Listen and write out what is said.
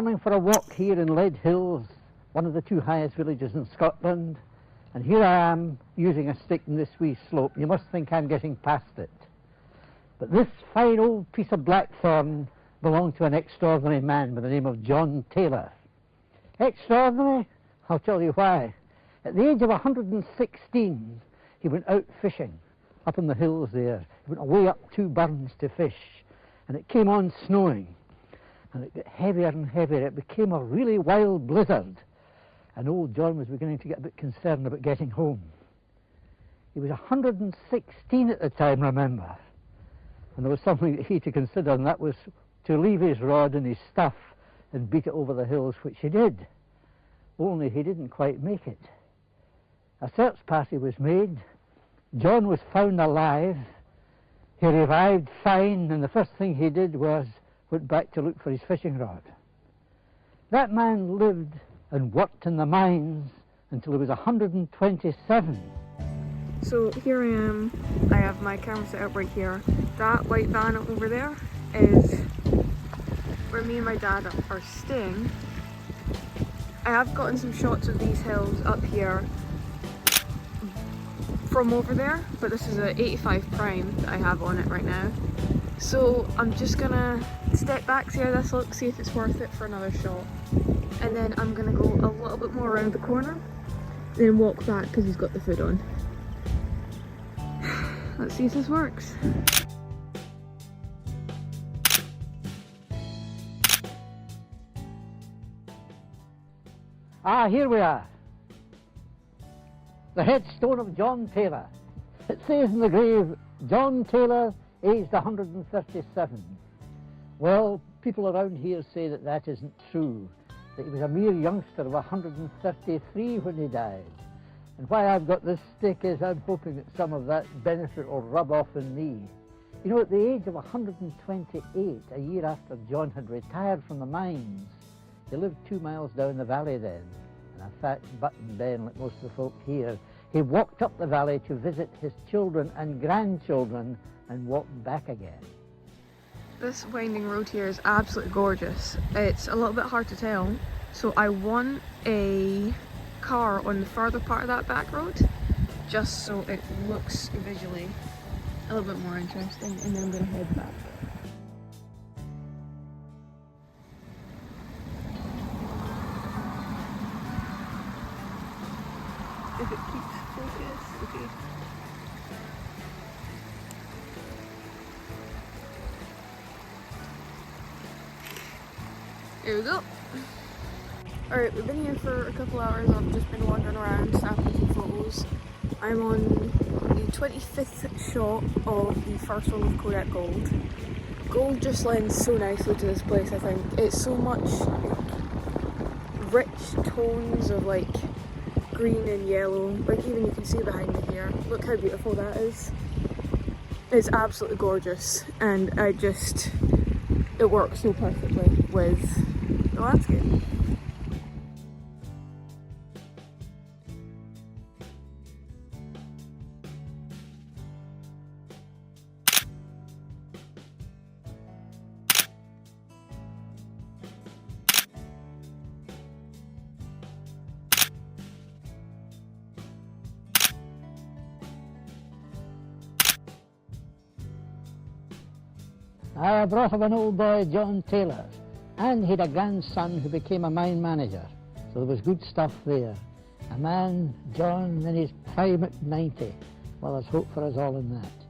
morning for a walk here in Leadhills, one of the two highest villages in Scotland, and here I am using a stick in this wee slope. You must think I'm getting past it. But this fine old piece of blackthorn belonged to an extraordinary man by the name of John Taylor. Extraordinary? I'll tell you why. At the age of 116, he went out fishing up in the hills there. He went away up 2 burns to fish, and it came on snowing, and it got heavier and heavier. It became a really wild blizzard, and old John was beginning to get a bit concerned about getting home. He was 116 at the time, remember, and there was something that he had to consider, and that was to leave his rod and his stuff and beat it over the hills, which he did. Only he didn't quite make it. A search party was made. John was found alive. He revived fine, and the first thing he did was went back to look for his fishing rod. That man lived and worked in the mines until he was 127. So here I am. I have my camera set up right here. That white van over there is where me and my dad are staying. I have gotten some shots of these hills up here from over there, but this is a 85 prime that I have on it right now. So I'm just gonna step back, see how this looks, see if it's worth it for another shot. And then I'm gonna go a little bit more around the corner, then walk back because he's got the food on. Let's see if this works. Ah, here we are. The headstone of John Taylor. It says in the grave, John Taylor, aged 137. Well, people around here say that that isn't true, that he was a mere youngster of 133 when he died. And why I've got this stick is I'm hoping that some of that benefit will rub off in me. You know, at the age of 128, a year after John had retired from the mines, he lived 2 miles down the valley then, and a fat button Ben like most of the folk here. He walked up the valley to visit his children and grandchildren and walked back again. This winding road here is absolutely gorgeous. It's a little bit hard to tell, so I want a car on the further part of that back road, just so it looks visually a little bit more interesting, and then I'm going to head back. If it keeps focus, okay. Here we go. Alright, we've been here for a couple hours. I've just been wandering around, snapping some photos. I'm on the 25th shot of the first one with Kodak Gold. Gold just lends so nicely to this place, I think. It's so much like, rich tones of like green and yellow, like even you can see behind me here. Look how beautiful that is. It's absolutely gorgeous, and it works so perfectly with the landscape. I brought up an old boy, John Taylor, and he had a grandson who became a mine manager, so there was good stuff there. A man, John, in his prime at 90. Well, there's hope for us all in that.